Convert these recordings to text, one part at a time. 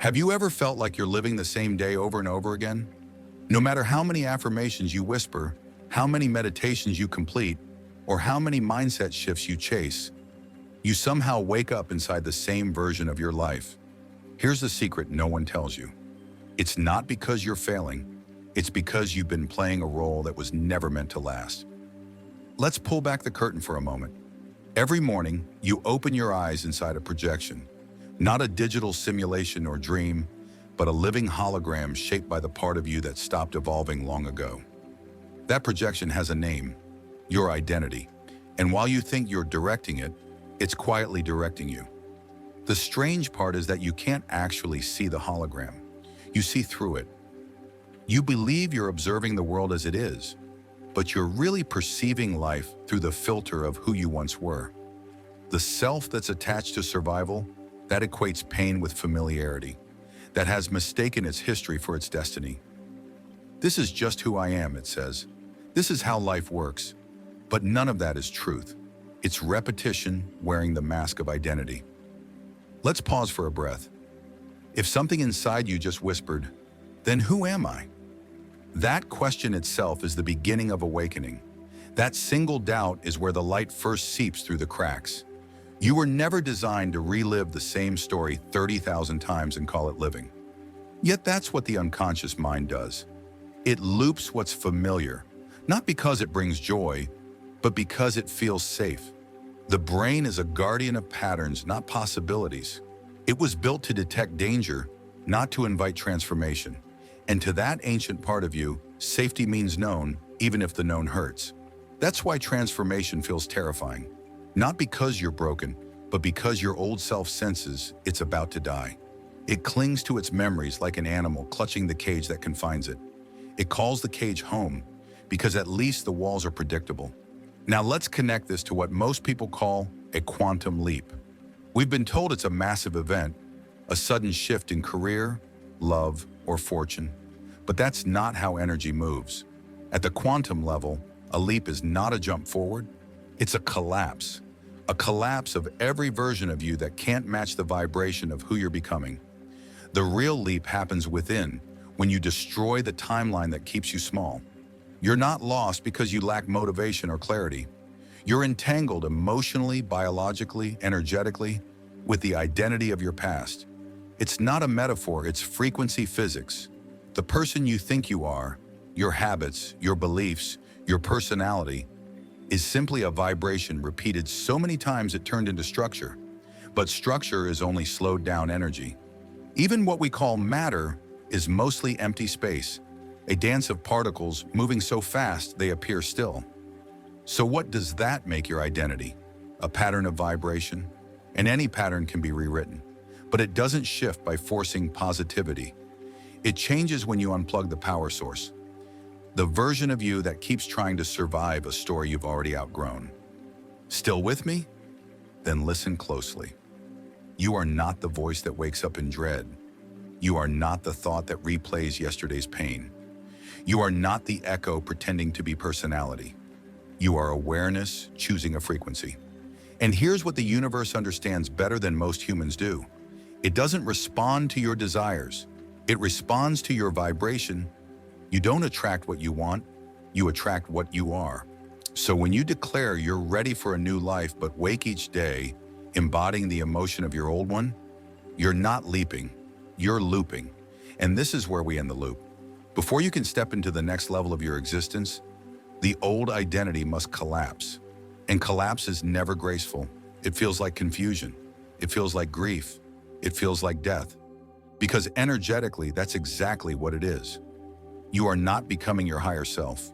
Have you ever felt like you're living the same day over and over again? No matter how many affirmations you whisper, how many meditations you complete, or how many mindset shifts you chase, you somehow wake up inside the same version of your life. Here's the secret no one tells you. It's not because you're failing, it's because you've been playing a role that was never meant to last. Let's pull back the curtain for a moment. Every morning, you open your eyes inside a projection. Not a digital simulation or dream, but a living hologram shaped by the part of you that stopped evolving long ago. That projection has a name, your identity. And while you think you're directing it, it's quietly directing you. The strange part is that you can't actually see the hologram. You see through it. You believe you're observing the world as it is, but you're really perceiving life through the filter of who you once were. The self that's attached to survival, that equates pain with familiarity, that has mistaken its history for its destiny. This is just who I am, it says. This is how life works. But none of that is truth. It's repetition wearing the mask of identity. Let's pause for a breath. If something inside you just whispered, then who am I? That question itself is the beginning of awakening. That single doubt is where the light first seeps through the cracks. You were never designed to relive the same story 30,000 times and call it living. Yet that's what the unconscious mind does. It loops what's familiar, not because it brings joy, but because it feels safe. The brain is a guardian of patterns, not possibilities. It was built to detect danger, not to invite transformation. And to that ancient part of you, safety means known, even if the known hurts. That's why transformation feels terrifying. Not because you're broken, but because your old self senses it's about to die. It clings to its memories like an animal clutching the cage that confines it. It calls the cage home, because at least the walls are predictable. Now let's connect this to what most people call a quantum leap. We've been told it's a massive event, a sudden shift in career, love, or fortune. But that's not how energy moves. At the quantum level, a leap is not a jump forward, it's a collapse of every version of you that can't match the vibration of who you're becoming. The real leap happens within, when you destroy the timeline that keeps you small. You're not lost because you lack motivation or clarity. You're entangled emotionally, biologically, energetically, with the identity of your past. It's not a metaphor, it's frequency physics. The person you think you are, your habits, your beliefs, your personality, is simply a vibration repeated so many times it turned into structure. But structure is only slowed down energy. Even what we call matter is mostly empty space, a dance of particles moving so fast they appear still. So what does that make your identity? A pattern of vibration? And any pattern can be rewritten, but it doesn't shift by forcing positivity. It changes when you unplug the power source. The version of you that keeps trying to survive a story you've already outgrown. Still with me? Then listen closely. You are not the voice that wakes up in dread. You are not the thought that replays yesterday's pain. You are not the echo pretending to be personality. You are awareness choosing a frequency. And here's what the universe understands better than most humans do. It doesn't respond to your desires. It responds to your vibration. You don't attract what you want, you attract what you are. So when you declare you're ready for a new life but wake each day embodying the emotion of your old one, you're not leaping, you're looping. And this is where we end the loop. Before you can step into the next level of your existence, the old identity must collapse. And collapse is never graceful. It feels like confusion. It feels like grief. It feels like death. Because energetically, that's exactly what it is. You are not becoming your higher self.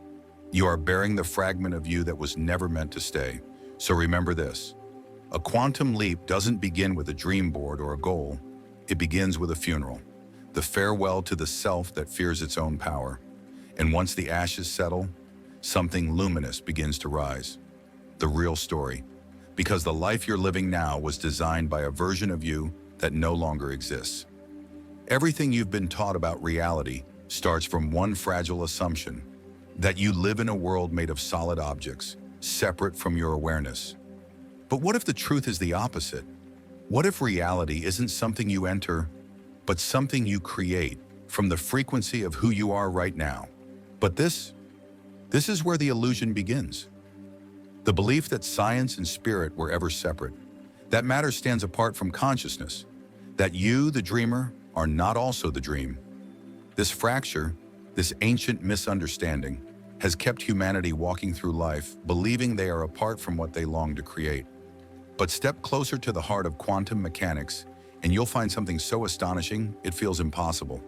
You are bearing the fragment of you that was never meant to stay. So remember this. A quantum leap doesn't begin with a dream board or a goal. It begins with a funeral. The farewell to the self that fears its own power. And once the ashes settle, something luminous begins to rise. The real story. Because the life you're living now was designed by a version of you that no longer exists. Everything you've been taught about reality starts from one fragile assumption, that you live in a world made of solid objects, separate from your awareness. But what if the truth is the opposite? What if reality isn't something you enter, but something you create from the frequency of who you are right now. But this is where the illusion begins. The belief that science and spirit were ever separate, that matter stands apart from consciousness, that you, the dreamer, are not also the dream. This fracture, this ancient misunderstanding, has kept humanity walking through life, believing they are apart from what they long to create. But step closer to the heart of quantum mechanics, and you'll find something so astonishing, it feels impossible.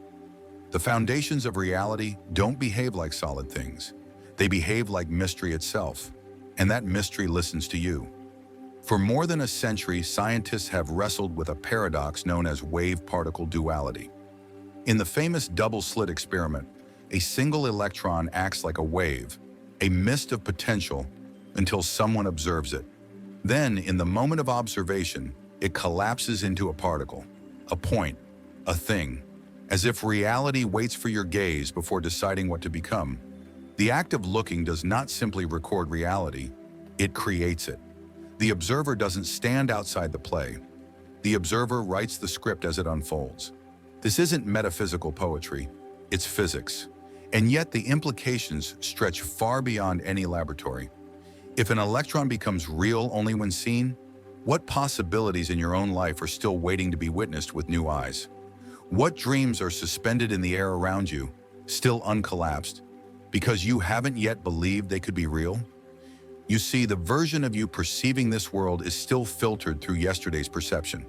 The foundations of reality don't behave like solid things. They behave like mystery itself, and that mystery listens to you. For more than a century, scientists have wrestled with a paradox known as wave-particle duality. In the famous double-slit experiment, a single electron acts like a wave, a mist of potential, until someone observes it. Then, in the moment of observation, it collapses into a particle, a point, a thing, as if reality waits for your gaze before deciding what to become. The act of looking does not simply record reality, it creates it. The observer doesn't stand outside the play. The observer writes the script as it unfolds. This isn't metaphysical poetry, it's physics. And yet the implications stretch far beyond any laboratory. If an electron becomes real only when seen, what possibilities in your own life are still waiting to be witnessed with new eyes? What dreams are suspended in the air around you, still uncollapsed, because you haven't yet believed they could be real? You see, the version of you perceiving this world is still filtered through yesterday's perception.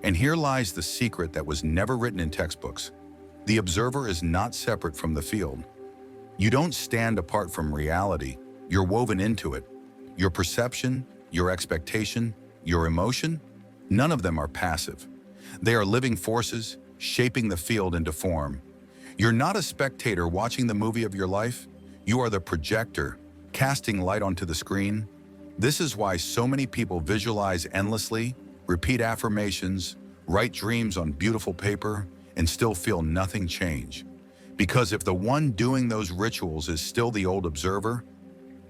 And here lies the secret that was never written in textbooks. The observer is not separate from the field. You don't stand apart from reality, you're woven into it. Your perception, your expectation, your emotion, none of them are passive. They are living forces, shaping the field into form. You're not a spectator watching the movie of your life, you are the projector, casting light onto the screen. This is why so many people visualize endlessly, repeat affirmations, write dreams on beautiful paper, and still feel nothing change. Because if the one doing those rituals is still the old observer,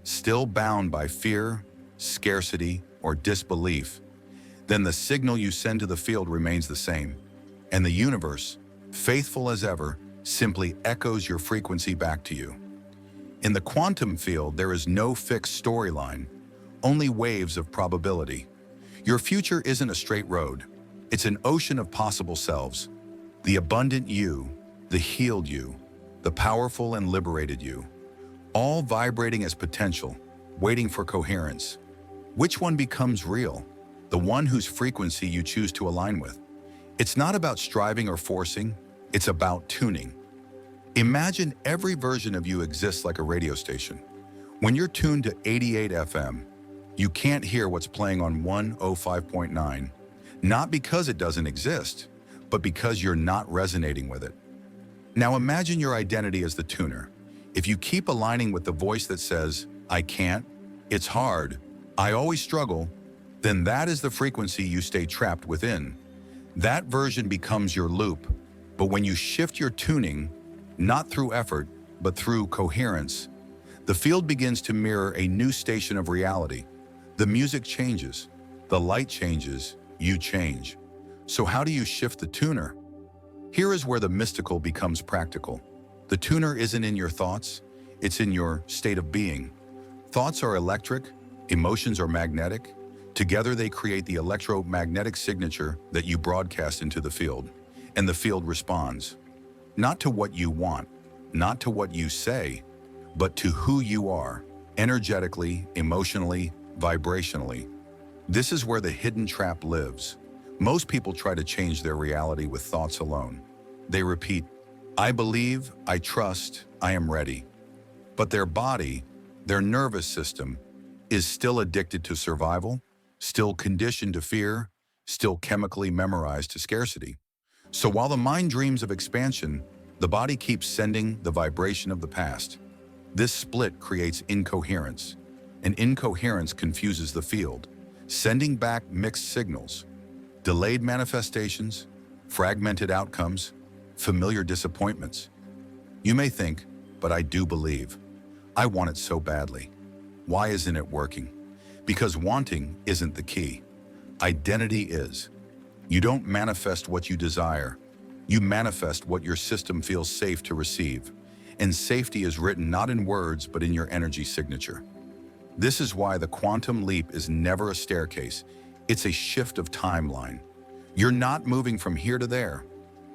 still bound by fear, scarcity, or disbelief, then the signal you send to the field remains the same. And the universe, faithful as ever, simply echoes your frequency back to you. In the quantum field, there is no fixed storyline, only waves of probability. Your future isn't a straight road. It's an ocean of possible selves. The abundant you, the healed you, the powerful and liberated you, all vibrating as potential, waiting for coherence. Which one becomes real? The one whose frequency you choose to align with. It's not about striving or forcing, it's about tuning. Imagine every version of you exists like a radio station. When you're tuned to 88 FM, you can't hear what's playing on 105.9, not because it doesn't exist, but because you're not resonating with it. Now imagine your identity as the tuner. If you keep aligning with the voice that says, I can't, it's hard, I always struggle, then that is the frequency you stay trapped within. That version becomes your loop. But when you shift your tuning, not through effort, but through coherence, the field begins to mirror a new station of reality. The music changes, the light changes, you change. So how do you shift the tuner? Here is where the mystical becomes practical. The tuner isn't in your thoughts, it's in your state of being. Thoughts are electric, emotions are magnetic. Together they create the electromagnetic signature that you broadcast into the field, and the field responds. Not to what you want, not to what you say, but to who you are, energetically, emotionally, vibrationally. This is where the hidden trap lives. Most people try to change their reality with thoughts alone. They repeat, I believe, I trust, I am ready. But their body, their nervous system, is still addicted to survival, still conditioned to fear, still chemically memorized to scarcity. So while the mind dreams of expansion, the body keeps sending the vibration of the past. This split creates incoherence, and incoherence confuses the field, sending back mixed signals, delayed manifestations, fragmented outcomes, familiar disappointments. You may think, but I do believe. I want it so badly. Why isn't it working? Because wanting isn't the key. Identity is. You don't manifest what you desire. You manifest what your system feels safe to receive. And safety is written not in words, but in your energy signature. This is why the quantum leap is never a staircase. It's a shift of timeline. You're not moving from here to there.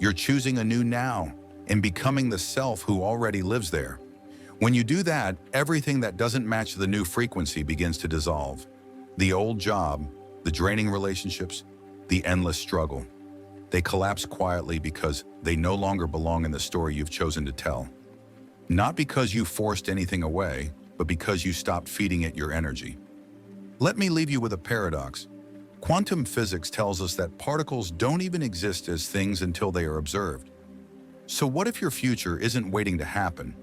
You're choosing a new now and becoming the self who already lives there. When you do that, everything that doesn't match the new frequency begins to dissolve. The old job, the draining relationships, the endless struggle. They collapse quietly because they no longer belong in the story you've chosen to tell. Not because you forced anything away, but because you stopped feeding it your energy. Let me leave you with a paradox. Quantum physics tells us that particles don't even exist as things until they are observed. So what if your future isn't waiting to happen,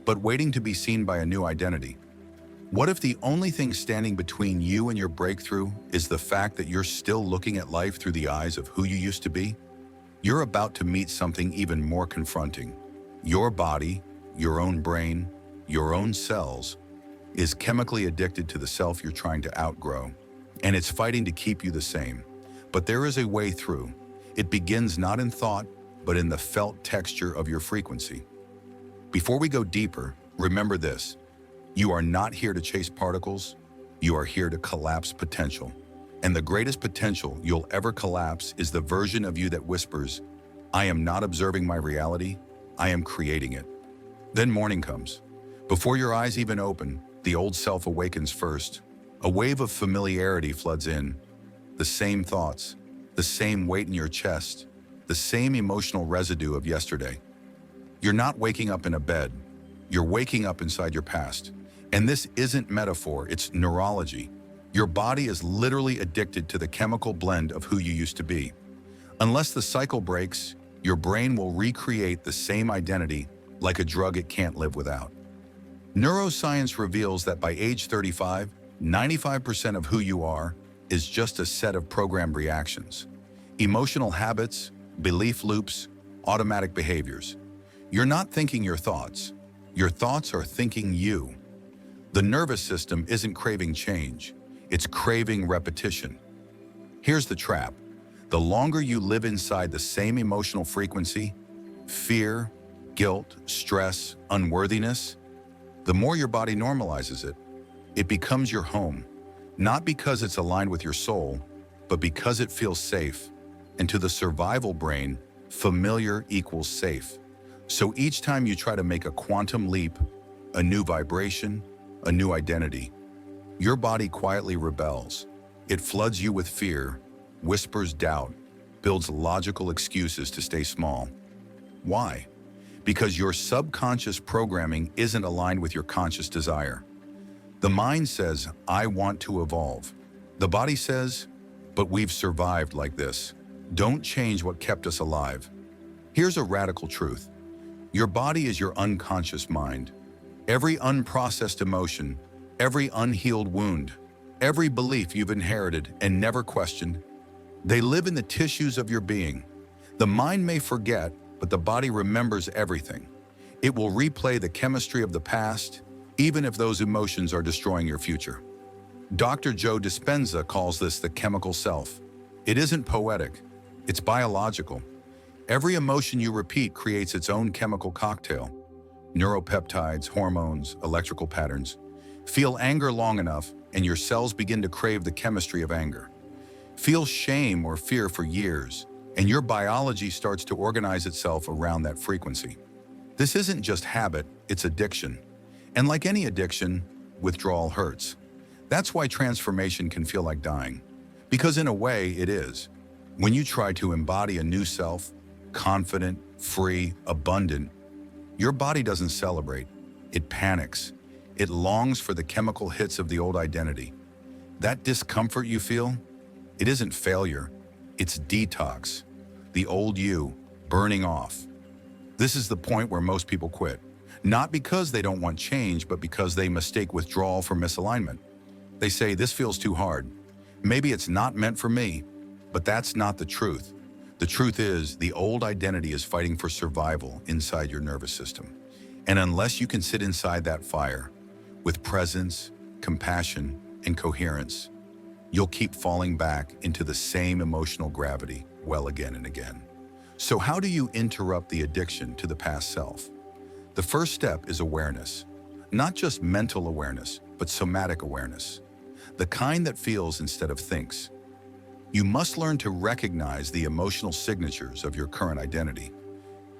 but waiting to be seen by a new identity? What if the only thing standing between you and your breakthrough is the fact that you're still looking at life through the eyes of who you used to be? You're about to meet something even more confronting. Your body, your own brain, your own cells, is chemically addicted to the self you're trying to outgrow, and it's fighting to keep you the same. But there is a way through. It begins not in thought, but in the felt texture of your frequency. Before we go deeper, remember this. You are not here to chase particles. You are here to collapse potential. And the greatest potential you'll ever collapse is the version of you that whispers, I am not observing my reality, I am creating it. Then morning comes. Before your eyes even open, the old self awakens first. A wave of familiarity floods in. The same thoughts, the same weight in your chest, the same emotional residue of yesterday. You're not waking up in a bed. You're waking up inside your past. And this isn't metaphor, it's neurology. Your body is literally addicted to the chemical blend of who you used to be. Unless the cycle breaks, your brain will recreate the same identity like a drug it can't live without. Neuroscience reveals that by age 35, 95% of who you are is just a set of programmed reactions. Emotional habits, belief loops, automatic behaviors. You're not thinking your thoughts. Your thoughts are thinking you. The nervous system isn't craving change. It's craving repetition. Here's the trap. The longer you live inside the same emotional frequency, fear, guilt, stress, unworthiness, the more your body normalizes it. It becomes your home, not because it's aligned with your soul, but because it feels safe. And to the survival brain, familiar equals safe. So each time you try to make a quantum leap, a new vibration, a new identity, your body quietly rebels. It floods you with fear, whispers doubt, builds logical excuses to stay small. Why? Because your subconscious programming isn't aligned with your conscious desire. The mind says, I want to evolve. The body says, but we've survived like this. Don't change what kept us alive. Here's a radical truth. Your body is your unconscious mind. Every unprocessed emotion, every unhealed wound, every belief you've inherited and never questioned, they live in the tissues of your being. The mind may forget, but the body remembers everything. It will replay the chemistry of the past, even if those emotions are destroying your future. Dr. Joe Dispenza calls this the chemical self. It isn't poetic, it's biological. Every emotion you repeat creates its own chemical cocktail. Neuropeptides, hormones, electrical patterns. Feel anger long enough, and your cells begin to crave the chemistry of anger. Feel shame or fear for years, and your biology starts to organize itself around that frequency. This isn't just habit, it's addiction. And like any addiction, withdrawal hurts. That's why transformation can feel like dying. Because in a way, it is. When you try to embody a new self, confident, free, abundant, your body doesn't celebrate. It panics. It longs for the chemical hits of the old identity. That discomfort you feel, it isn't failure, it's detox. The old you, burning off. This is the point where most people quit. Not because they don't want change, but because they mistake withdrawal for misalignment. They say, this feels too hard. Maybe it's not meant for me, but that's not the truth. The truth is, the old identity is fighting for survival inside your nervous system. And unless you can sit inside that fire, with presence, compassion, and coherence, you'll keep falling back into the same emotional gravity well again and again. So how do you interrupt the addiction to the past self? The first step is awareness. Not just mental awareness, but somatic awareness. The kind that feels instead of thinks. You must learn to recognize the emotional signatures of your current identity.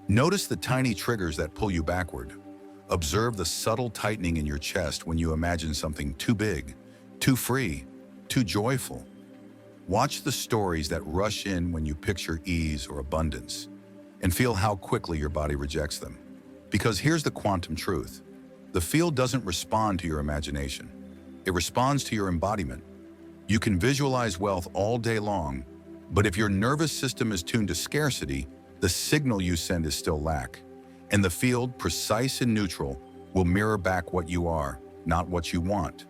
Notice the tiny triggers that pull you backward. Observe the subtle tightening in your chest when you imagine something too big, too free, too joyful. Watch the stories that rush in when you picture ease or abundance, and feel how quickly your body rejects them. Because here's the quantum truth. The field doesn't respond to your imagination. It responds to your embodiment. You can visualize wealth all day long, but if your nervous system is tuned to scarcity, the signal you send is still lack. And the field, precise and neutral, will mirror back what you are, not what you want.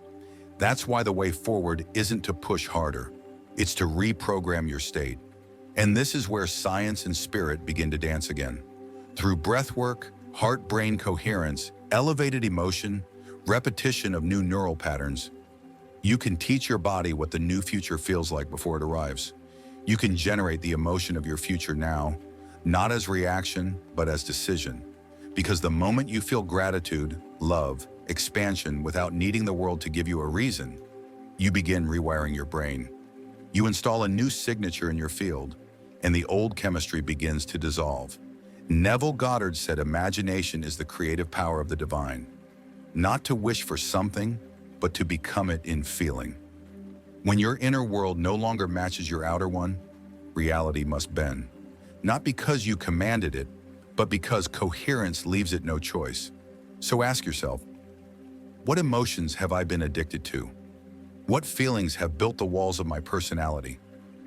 That's why the way forward isn't to push harder. It's to reprogram your state. And this is where science and spirit begin to dance again. Through breathwork, heart-brain coherence, elevated emotion, repetition of new neural patterns, you can teach your body what the new future feels like before it arrives. You can generate the emotion of your future now, not as reaction, but as decision. Because the moment you feel gratitude, love, expansion without needing the world to give you a reason, you begin rewiring your brain. You install a new signature in your field, and the old chemistry begins to dissolve. Neville Goddard said imagination is the creative power of the divine. Not to wish for something, but to become it in feeling. When your inner world no longer matches your outer one, reality must bend. Not because you commanded it, but because coherence leaves it no choice. So ask yourself, what emotions have I been addicted to? What feelings have built the walls of my personality?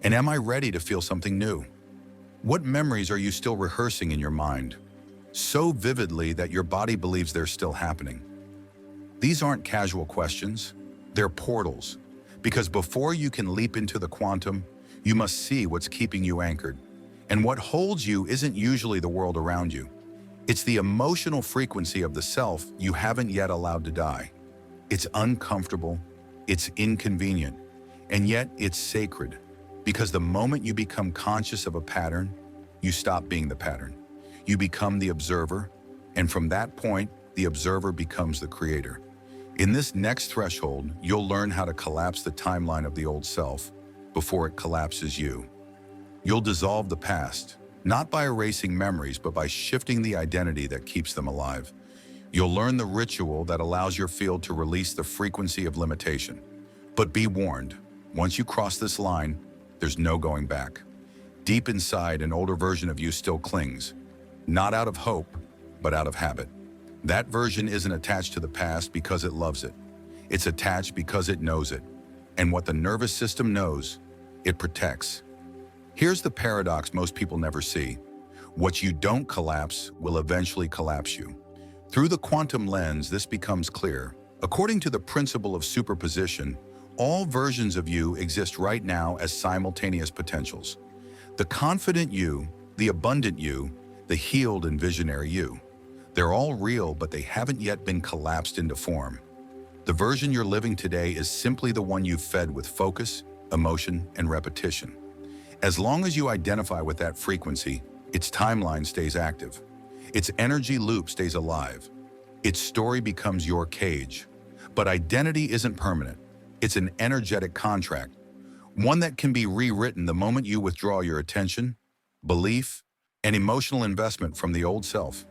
And am I ready to feel something new? What memories are you still rehearsing in your mind, so vividly that your body believes they're still happening? These aren't casual questions, they're portals. Because before you can leap into the quantum, you must see what's keeping you anchored. And what holds you isn't usually the world around you. It's the emotional frequency of the self you haven't yet allowed to die. It's uncomfortable, it's inconvenient, and yet it's sacred. Because the moment you become conscious of a pattern, you stop being the pattern. You become the observer, and from that point, the observer becomes the creator. In this next threshold, you'll learn how to collapse the timeline of the old self before it collapses you. You'll dissolve the past, not by erasing memories, but by shifting the identity that keeps them alive. You'll learn the ritual that allows your field to release the frequency of limitation. But be warned, once you cross this line, there's no going back. Deep inside, an older version of you still clings, not out of hope, but out of habit. That version isn't attached to the past because it loves it. It's attached because it knows it. And what the nervous system knows, it protects. Here's the paradox most people never see. What you don't collapse will eventually collapse you. Through the quantum lens, this becomes clear. According to the principle of superposition, all versions of you exist right now as simultaneous potentials. The confident you, the abundant you, the healed and visionary you. They're all real, but they haven't yet been collapsed into form. The version you're living today is simply the one you've fed with focus, emotion, and repetition. As long as you identify with that frequency, its timeline stays active. Its energy loop stays alive. Its story becomes your cage. But identity isn't permanent. It's an energetic contract, one that can be rewritten the moment you withdraw your attention, belief, and emotional investment from the old self.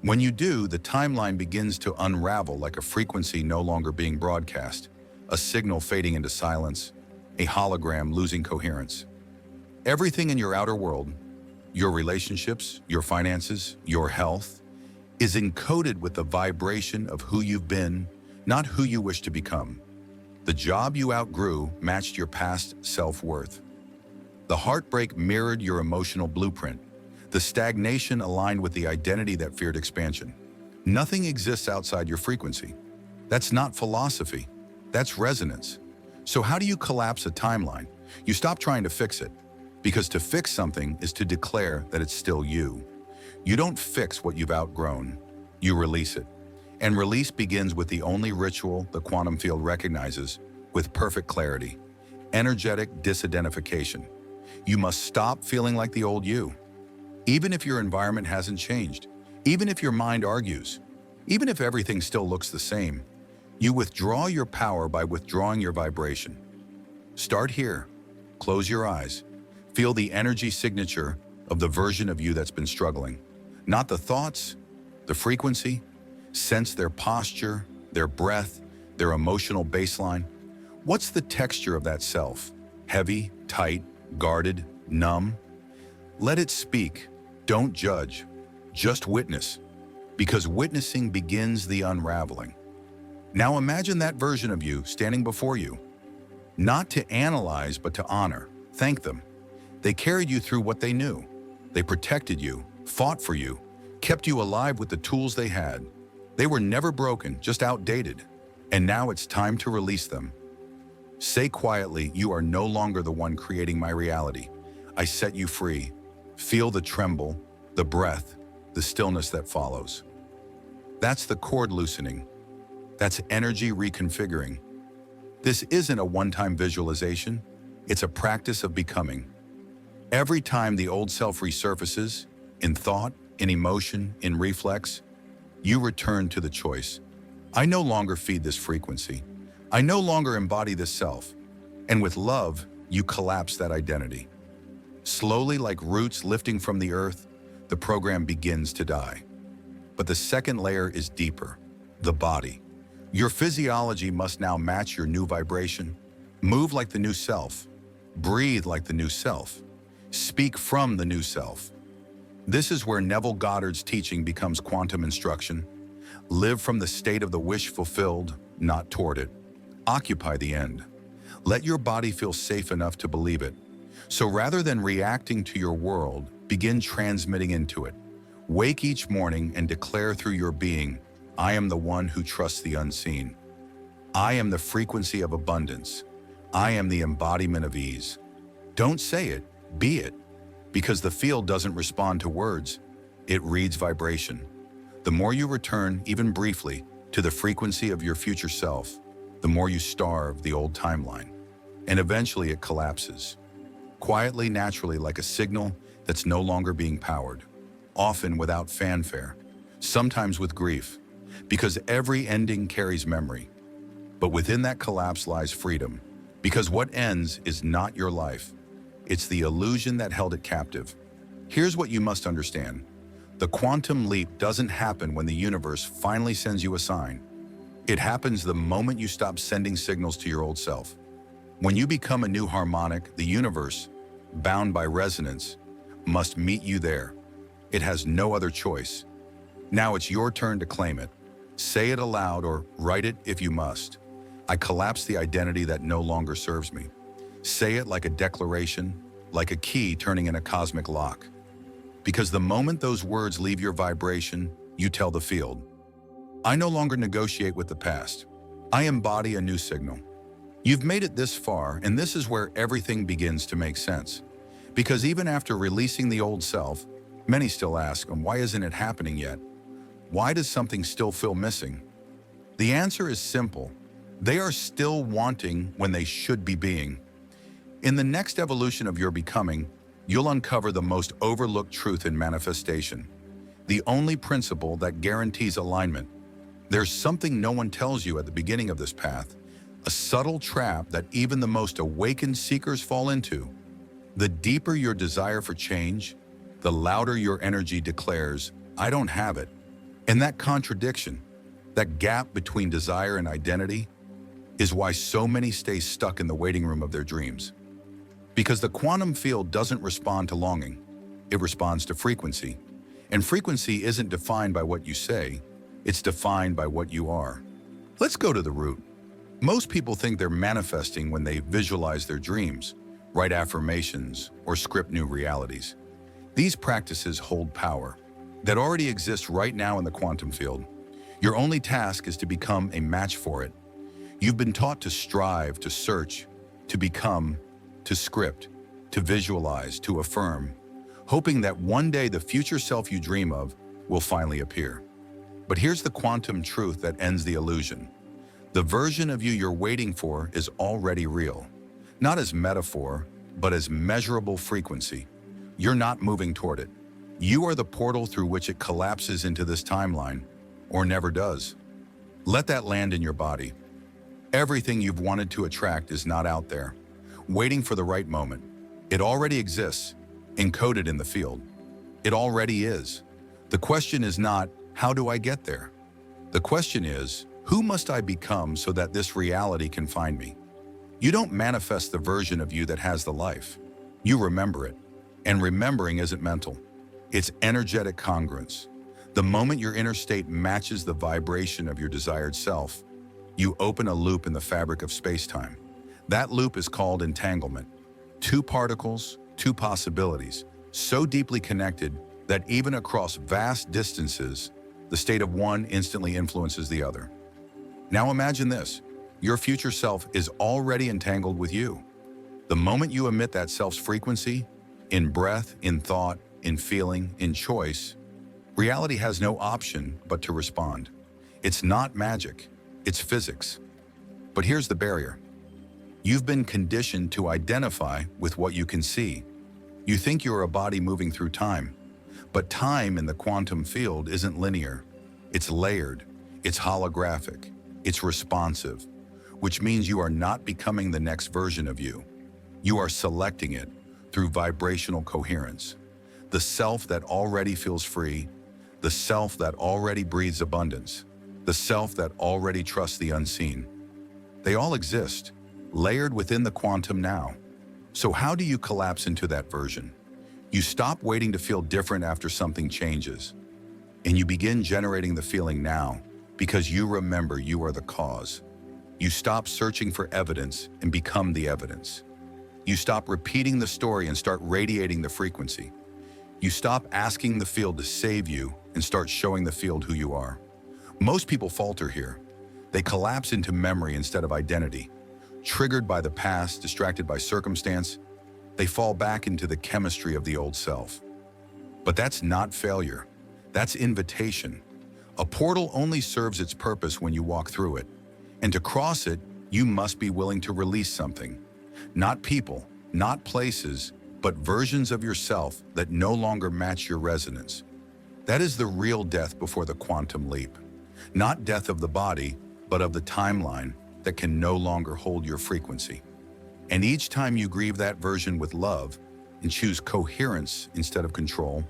When you do, the timeline begins to unravel like a frequency no longer being broadcast, a signal fading into silence, a hologram losing coherence. Everything in your outer world, your relationships, your finances, your health, is encoded with the vibration of who you've been, not who you wish to become. The job you outgrew matched your past self-worth. The heartbreak mirrored your emotional blueprint. The stagnation aligned with the identity that feared expansion. Nothing exists outside your frequency. That's not philosophy. That's resonance. So how do you collapse a timeline? You stop trying to fix it. Because to fix something is to declare that it's still you. You don't fix what you've outgrown. You release it. And release begins with the only ritual the quantum field recognizes with perfect clarity: energetic disidentification. You must stop feeling like the old you. Even if your environment hasn't changed, even if your mind argues, even if everything still looks the same, you withdraw your power by withdrawing your vibration. Start here. Close your eyes. Feel the energy signature of the version of you that's been struggling. Not the thoughts, the frequency. Sense their posture, their breath, their emotional baseline. What's the texture of that self? Heavy, tight, guarded, numb? Let it speak. Don't judge. Just witness. Because witnessing begins the unraveling. Now imagine that version of you standing before you. Not to analyze, but to honor. Thank them. They carried you through what they knew. They protected you, fought for you, kept you alive with the tools they had. They were never broken, just outdated. And now it's time to release them. Say quietly, you are no longer the one creating my reality. I set you free. Feel the tremble, the breath, the stillness that follows. That's the cord loosening. That's energy reconfiguring. This isn't a one-time visualization. It's a practice of becoming. Every time the old self resurfaces, in thought, in emotion, in reflex, you return to the choice. I no longer feed this frequency. I no longer embody this self. And with love, you collapse that identity. Slowly, like roots lifting from the earth, the program begins to die. But the second layer is deeper, the body. Your physiology must now match your new vibration. Move like the new self. Breathe like the new self. Speak from the new self. This is where Neville Goddard's teaching becomes quantum instruction. Live from the state of the wish fulfilled, not toward it. Occupy the end. Let your body feel safe enough to believe it. So rather than reacting to your world, begin transmitting into it. Wake each morning and declare through your being, I am the one who trusts the unseen. I am the frequency of abundance. I am the embodiment of ease. Don't say it, be it. Because the field doesn't respond to words, it reads vibration. The more you return, even briefly, to the frequency of your future self, the more you starve the old timeline. And eventually it collapses. Quietly, naturally, like a signal that's no longer being powered. Often without fanfare, sometimes with grief, because every ending carries memory. But within that collapse lies freedom, because what ends is not your life. It's the illusion that held it captive. Here's what you must understand. The quantum leap doesn't happen when the universe finally sends you a sign. It happens the moment you stop sending signals to your old self. When you become a new harmonic, the universe, bound by resonance, must meet you there. It has no other choice. Now it's your turn to claim it. Say it aloud or write it if you must. I collapse the identity that no longer serves me. Say it like a declaration, like a key turning in a cosmic lock. Because the moment those words leave your vibration, you tell the field, I no longer negotiate with the past. I embody a new signal. You've made it this far, and this is where everything begins to make sense. Because even after releasing the old self, many still ask, why isn't it happening yet? Why does something still feel missing? The answer is simple. They are still wanting when they should be being. In the next evolution of your becoming, you'll uncover the most overlooked truth in manifestation. The only principle that guarantees alignment. There's something no one tells you at the beginning of this path, a subtle trap that even the most awakened seekers fall into. The deeper your desire for change, the louder your energy declares, I don't have it. And that contradiction, that gap between desire and identity, is why so many stay stuck in the waiting room of their dreams. Because the quantum field doesn't respond to longing, it responds to frequency. And frequency isn't defined by what you say, it's defined by what you are. Let's go to the root. Most people think they're manifesting when they visualize their dreams, write affirmations, or script new realities. These practices hold power that already exists right now in the quantum field. Your only task is to become a match for it. You've been taught to strive, to search, to become, to script, to visualize, to affirm, hoping that one day the future self you dream of will finally appear. But here's the quantum truth that ends the illusion. The version of you you're waiting for is already real, not as metaphor, but as measurable frequency. You're not moving toward it. You are the portal through which it collapses into this timeline, or never does. Let that land in your body. Everything you've wanted to attract is not out there, waiting for the right moment. It already exists, encoded in the field. It already is. The question is not, how do I get there? The question is, who must I become so that this reality can find me? You don't manifest the version of you that has the life. You remember it. And remembering isn't mental. It's energetic congruence. The moment your inner state matches the vibration of your desired self, you open a loop in the fabric of space-time. That loop is called entanglement. Two particles, two possibilities, so deeply connected that even across vast distances, the state of one instantly influences the other. Now imagine this. Your future self is already entangled with you. The moment you emit that self's frequency, in breath, in thought, in feeling, in choice, reality has no option but to respond. It's not magic, it's physics. But here's the barrier. You've been conditioned to identify with what you can see. You think you're a body moving through time, but time in the quantum field isn't linear. It's layered, it's holographic, it's responsive, which means you are not becoming the next version of you. You are selecting it through vibrational coherence. The self that already feels free, the self that already breathes abundance, the self that already trusts the unseen. They all exist, layered within the quantum now. So how do you collapse into that version? You stop waiting to feel different after something changes, and you begin generating the feeling now because you remember you are the cause. You stop searching for evidence and become the evidence. You stop repeating the story and start radiating the frequency. You stop asking the field to save you and start showing the field who you are. Most people falter here. They collapse into memory instead of identity. Triggered by the past, distracted by circumstance, they fall back into the chemistry of the old self. But that's not failure. That's invitation. A portal only serves its purpose when you walk through it. And to cross it, you must be willing to release something. Not people, not places, but versions of yourself that no longer match your resonance. That is the real death before the quantum leap. Not death of the body, but of the timeline that can no longer hold your frequency. And each time you grieve that version with love and choose coherence instead of control,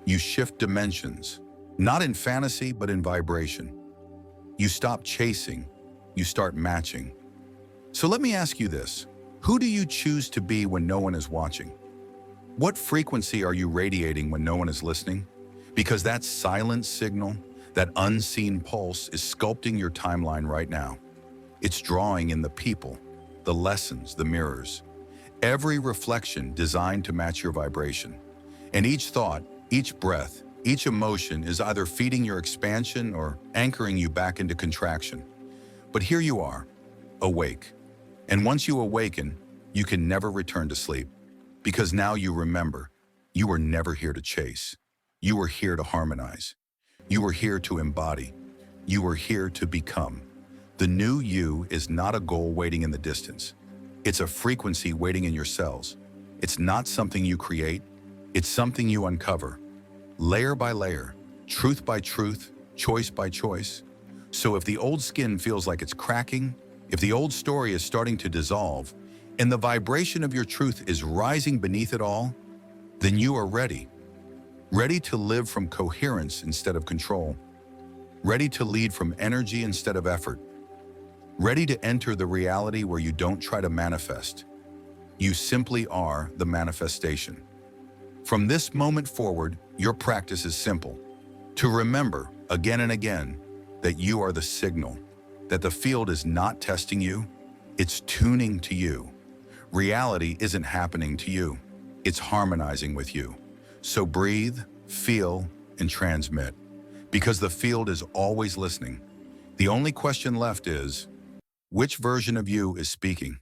you shift dimensions, not in fantasy, but in vibration. You stop chasing, you start matching. So let me ask you this. Who do you choose to be when no one is watching? What frequency are you radiating when no one is listening? Because that silent signal, that unseen pulse is sculpting your timeline right now. It's drawing in the people, the lessons, the mirrors. Every reflection designed to match your vibration. And each thought, each breath, each emotion is either feeding your expansion or anchoring you back into contraction. But here you are, awake. And once you awaken, you can never return to sleep. Because now you remember, you were never here to chase. You were here to harmonize. You were here to embody. You were here to become. The new you is not a goal waiting in the distance. It's a frequency waiting in your cells. It's not something you create. It's something you uncover. Layer by layer, truth by truth, choice by choice. So if the old skin feels like it's cracking, if the old story is starting to dissolve, and the vibration of your truth is rising beneath it all, then you are ready. Ready to live from coherence instead of control. Ready to lead from energy instead of effort. Ready to enter the reality where you don't try to manifest. You simply are the manifestation. From this moment forward, your practice is simple. To remember, again and again, that you are the signal, that the field is not testing you, it's tuning to you. Reality isn't happening to you, it's harmonizing with you. So breathe, feel, and transmit. Because the field is always listening. The only question left is, which version of you is speaking?